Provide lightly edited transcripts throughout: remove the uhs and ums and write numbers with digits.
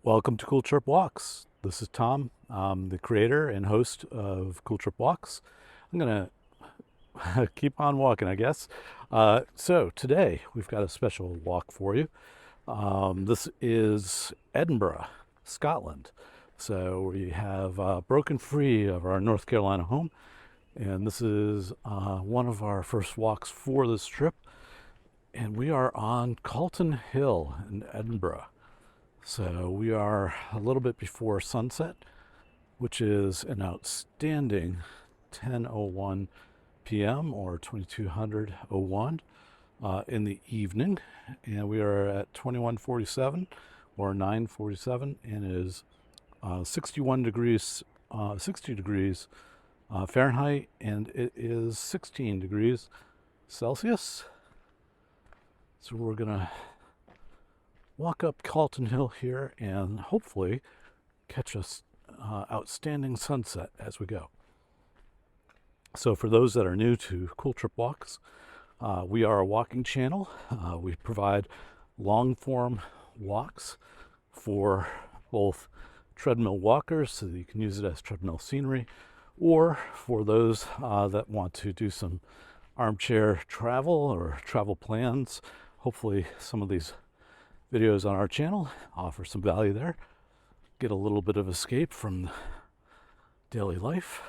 Welcome to Cool Trip Walks. This is Tom. I'm the creator and host of Cool Trip Walks. I'm going to keep on walking, I guess. So today we've got a special walk for you. This is Edinburgh, Scotland. So we have broken free of our North Carolina home, and this is one of our first walks for this trip. And we are on Calton Hill in Edinburgh. So we are a little bit before sunset, which is an outstanding 10:01 p.m. or 2201 in the evening, and we are at 2147 or 947, and it is 61 degrees, 60 degrees Fahrenheit, and it is 16 degrees Celsius. So we're gonna walk up Calton Hill here and hopefully catch a outstanding sunset as we go. So for those that are new to Cool Trip Walks, we are a walking channel. We provide long form walks for both treadmill walkers so that you can use it as treadmill scenery, or for those that want to do some armchair travel or travel plans. Hopefully some of these videos on our channel offer some value there. Get a little bit of escape from daily life.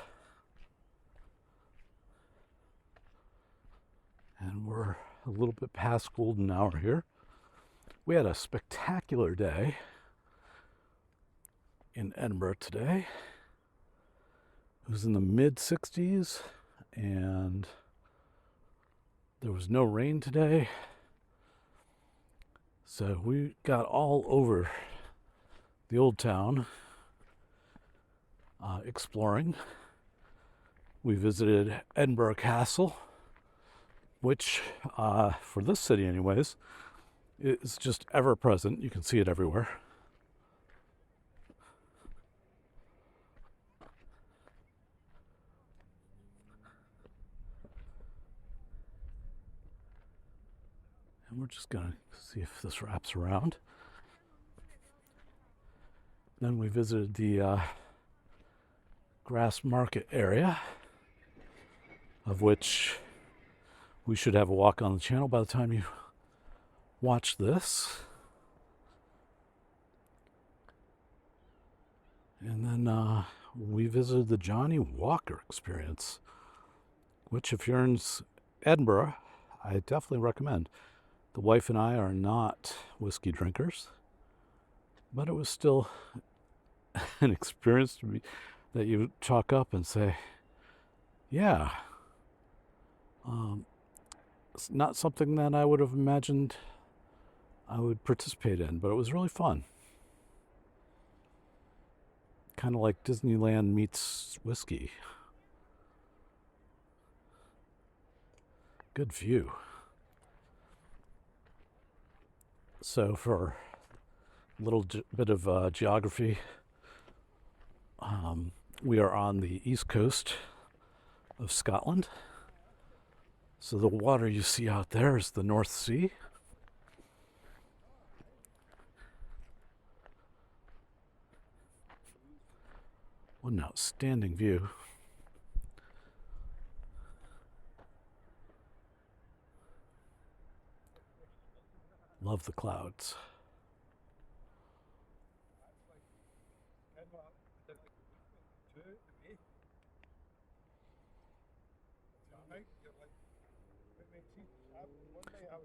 And we're a little bit past golden hour here. We had a spectacular day in Edinburgh today. It was in the mid 60s and there was no rain today. So we got all over the old town exploring. We visited Edinburgh Castle, which for this city anyways, is just ever present. You can see it everywhere. And we're just gonna see if this wraps around. Then we visited the grass market area, of which we should have a walk on the channel by the time you watch this. And then we visited the Johnny Walker Experience, which if you're in Edinburgh, I definitely recommend. The wife and I are not whiskey drinkers, but it was still an experience to be, that you chalk up and say, yeah, it's not something that I would have imagined I would participate in, but it was really fun. Kind of like Disneyland meets whiskey. Good view. So for a little bit of geography, we are on the east coast of Scotland. So the water you see out there is the North Sea. What an outstanding view. Love the clouds.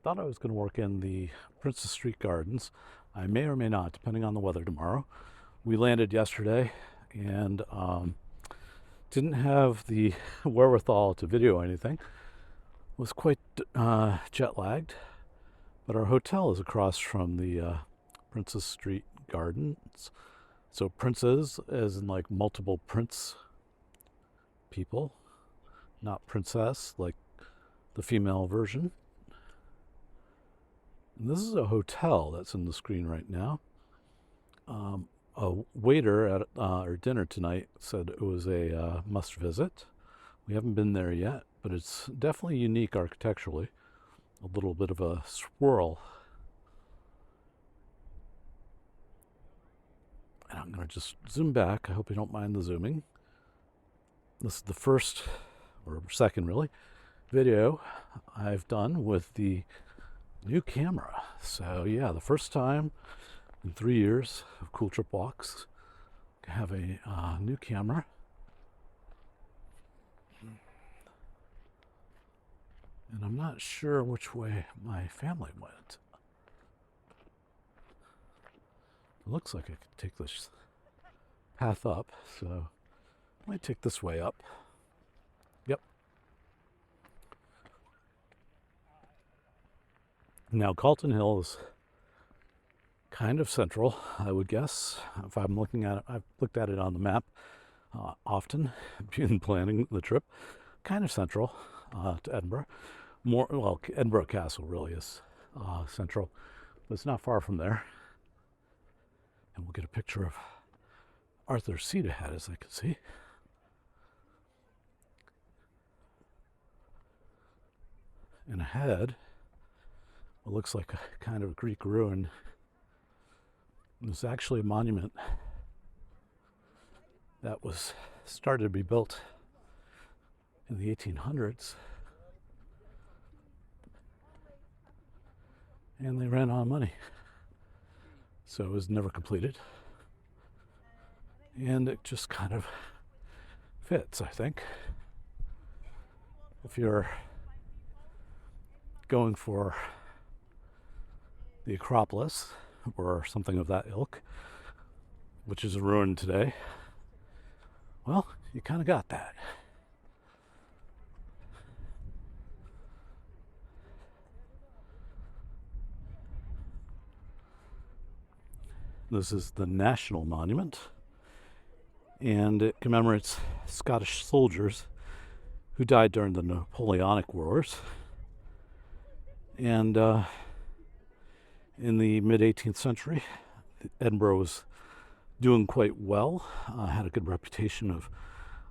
Thought I was going to work in the Princess Street Gardens. I may or may not, depending on the weather tomorrow. We landed yesterday and didn't have the wherewithal to video anything. Was quite jet lagged. But our hotel is across from the Princess Street Gardens. So princes as in like multiple prince people, not princess like the female version. And this is a hotel that's in the screen right now. A waiter at our dinner tonight said it was a must visit. We haven't been there yet, but it's definitely unique architecturally. A little bit of a swirl And I'm going to just zoom back. I hope you don't mind the zooming. This is the first, or second really, video I've done with the new camera. So yeah, the first time in 3 years of Cool Trip Walks to have a new camera. And I'm not sure which way my family went. It looks like I could take this path up, so I might take this way up. Yep. Now, Calton Hill is kind of central, I would guess. If I'm looking at it, I've looked at it on the map often in planning the trip. Kind of central to Edinburgh. Well, Edinburgh Castle really is central, but it's not far from there. And we'll get a picture of Arthur's Seat ahead, as I can see. And ahead, what looks like a kind of Greek ruin. There's actually a monument that was started to be built in the 1800s. And they ran out of money. So it was never completed. And it just kind of fits, I think. If you're going for the Acropolis or something of that ilk, which is a ruin today, well, you kind of got that. This is the National Monument, and it commemorates Scottish soldiers who died during the Napoleonic Wars. And in the mid-18th century, Edinburgh was doing quite well, had a good reputation of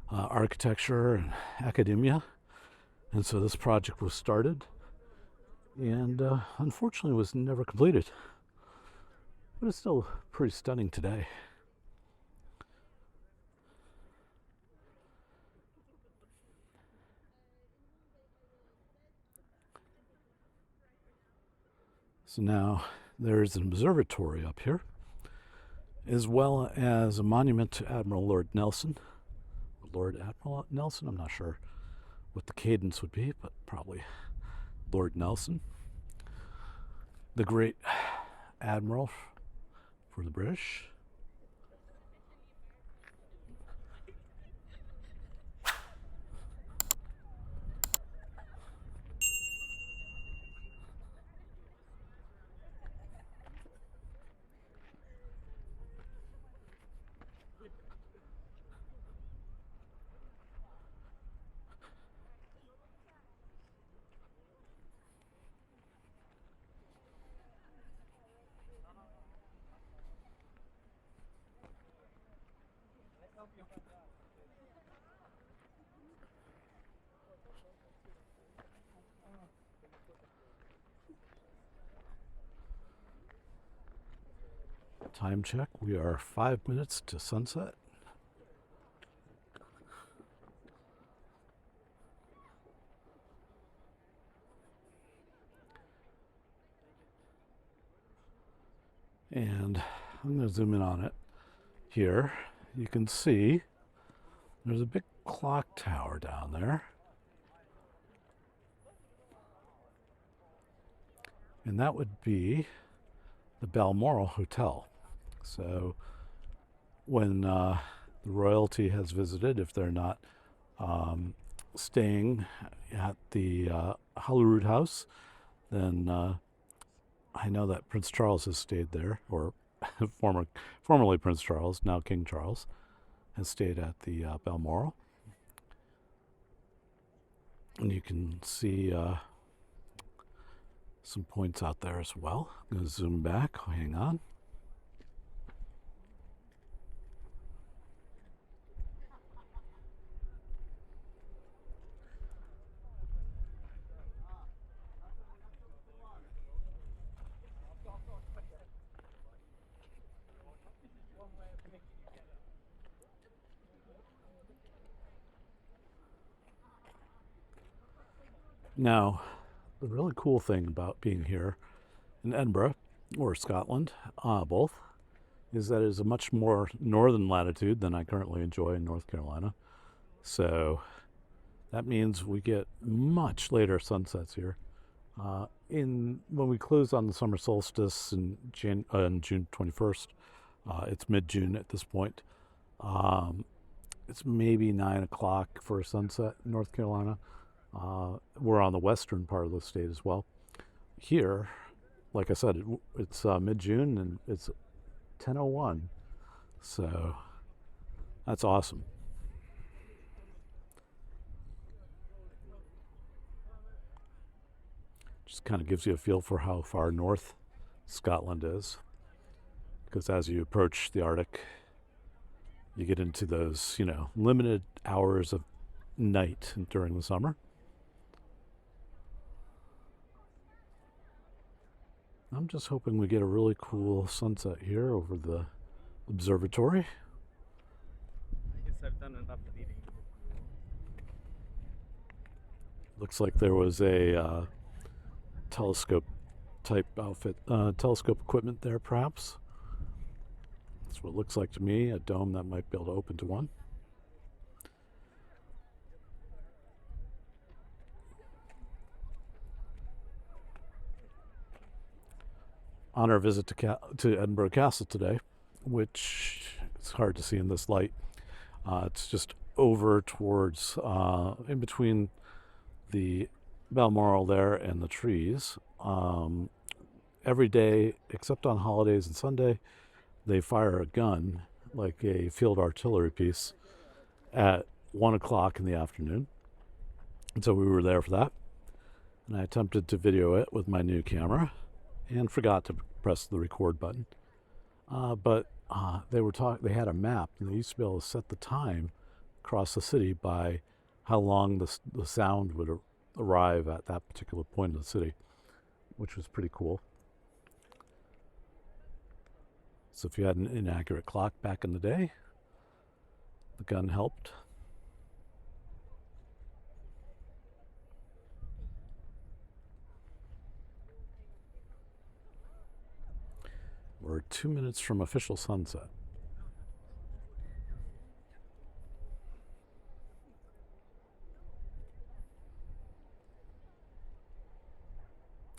architecture and academia, and so this project was started, and unfortunately was never completed. But it's still pretty stunning today. So now there's an observatory up here, as well as a monument to Admiral Lord Nelson. Lord Admiral Nelson? I'm not sure what the cadence would be, but probably Lord Nelson. The great admiral for the British. Time check, we are 5 minutes to sunset. And I'm going to zoom in on it here. You can see there's a big clock tower down there. And that would be the Balmoral Hotel. So when the royalty has visited, if they're not staying at the Holyrood House, then I know that Prince Charles has stayed there, or formerly Prince Charles, now King Charles, has stayed at the Balmoral. And you can see some points out there as well. I'm going to zoom back. Hang on. Now, the really cool thing about being here in Edinburgh, or Scotland, both, is that it is a much more northern latitude than I currently enjoy in North Carolina. So that means we get much later sunsets here. In when we close on the summer solstice on June 21st, it's mid-June at this point. Um, it's maybe 9 o'clock for a sunset in North Carolina. We're on the western part of the state as well. Here, like I said, it's mid-June and it's 10:01, so that's awesome. Just kind of gives you a feel for how far north Scotland is, because as you approach the Arctic, you get into those, limited hours of night during the summer. I'm just hoping we get a really cool sunset here over the observatory. I guess I've done enough reading. Looks like there was a telescope type telescope equipment there, perhaps. That's what it looks like to me, a dome that might be able to open to one. On our visit to Edinburgh Castle today, which it's hard to see in this light. It's just over towards, in between the Balmoral there and the trees. Every day, except on holidays and Sunday, they fire a gun, like a field artillery piece, at 1 o'clock in the afternoon. And so we were there for that. And I attempted to video it with my new camera and forgot to press the record button. But they had a map, and they used to be able to set the time across the city by how long the sound would arrive at that particular point in the city, which was pretty cool. So if you had an inaccurate clock back in the day, the gun helped. We're 2 minutes from official sunset.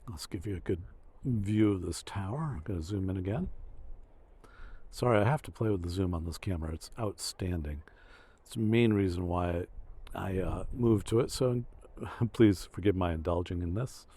Let's give you a good view of this tower. I'm going to zoom in again. Sorry, I have to play with the zoom on this camera. It's outstanding. It's the main reason why I moved to it, so please forgive my indulging in this.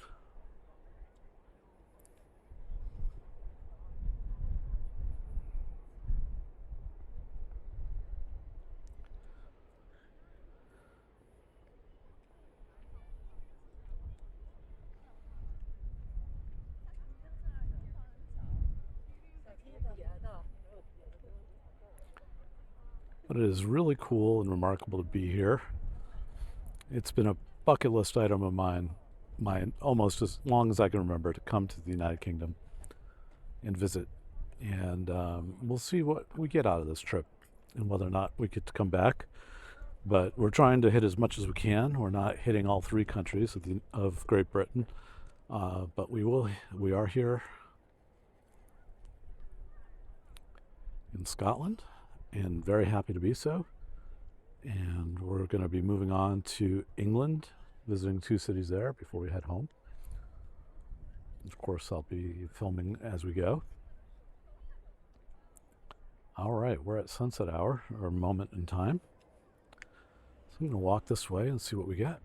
But it is really cool and remarkable to be here. It's been a bucket list item of mine almost as long as I can remember, to come to the United Kingdom and visit. And we'll see what we get out of this trip and whether or not we get to come back. But we're trying to hit as much as we can. We're not hitting all three countries of Great Britain, but we are here in Scotland, and very happy to be so. And we're going to be moving on to England, visiting 2 cities there before we head home. Of course, I'll be filming as we go. All right, we're at sunset hour, or moment in time. So I'm going to walk this way and see what we get.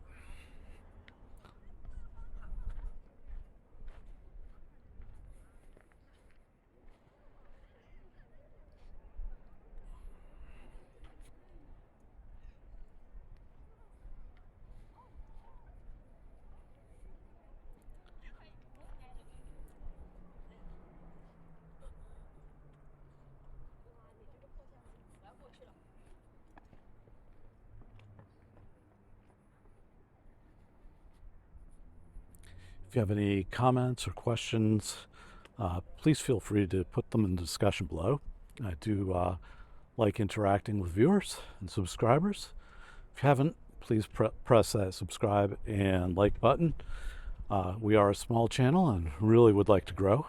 If you have any comments or questions, please feel free to put them in the discussion below. I do like interacting with viewers and subscribers. If you haven't, please press that subscribe and like button. We are a small channel and really would like to grow.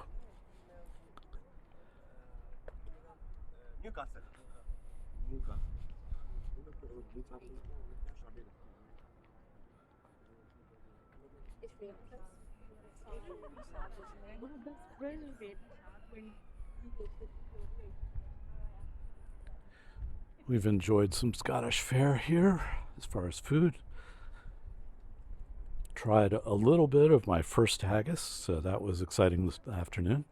We've enjoyed some Scottish fare here as far as food. Tried a little bit of my first haggis, so that was exciting this afternoon.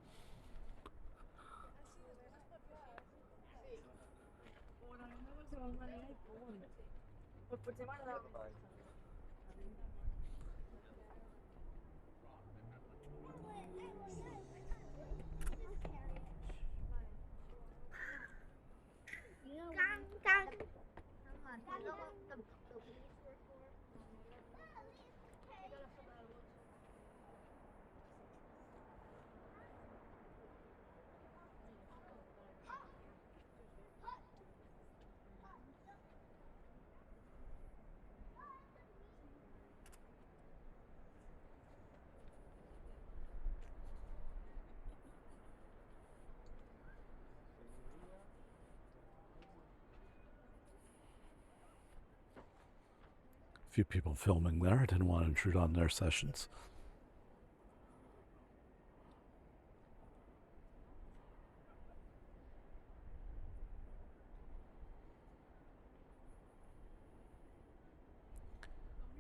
Few people filming there. I didn't want to intrude on their sessions.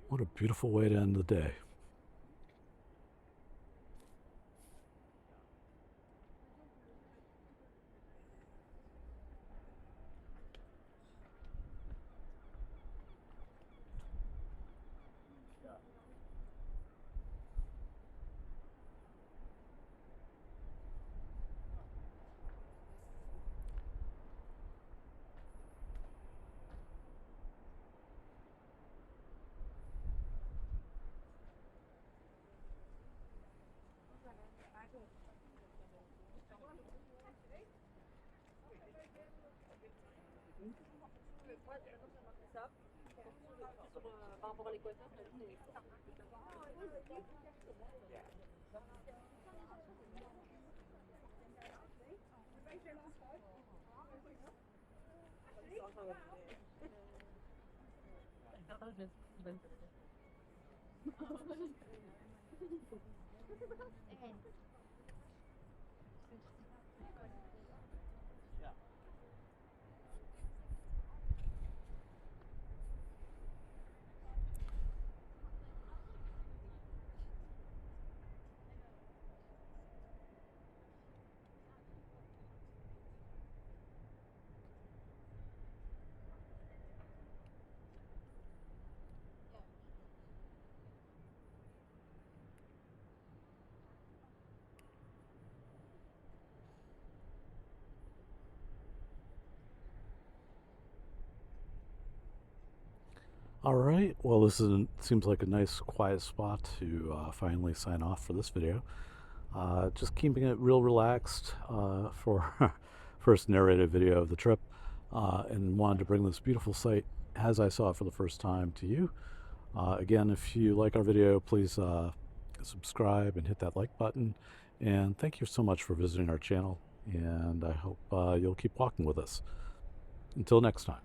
What a beautiful way to end the day. Par rapport à l'équateur, All right, well, seems like a nice quiet spot to finally sign off for this video. Just keeping it real relaxed for first narrated video of the trip, and wanted to bring this beautiful site as I saw it for the first time to you. Again, if you like our video, please subscribe and hit that like button. And thank you so much for visiting our channel, and I hope you'll keep walking with us. Until next time.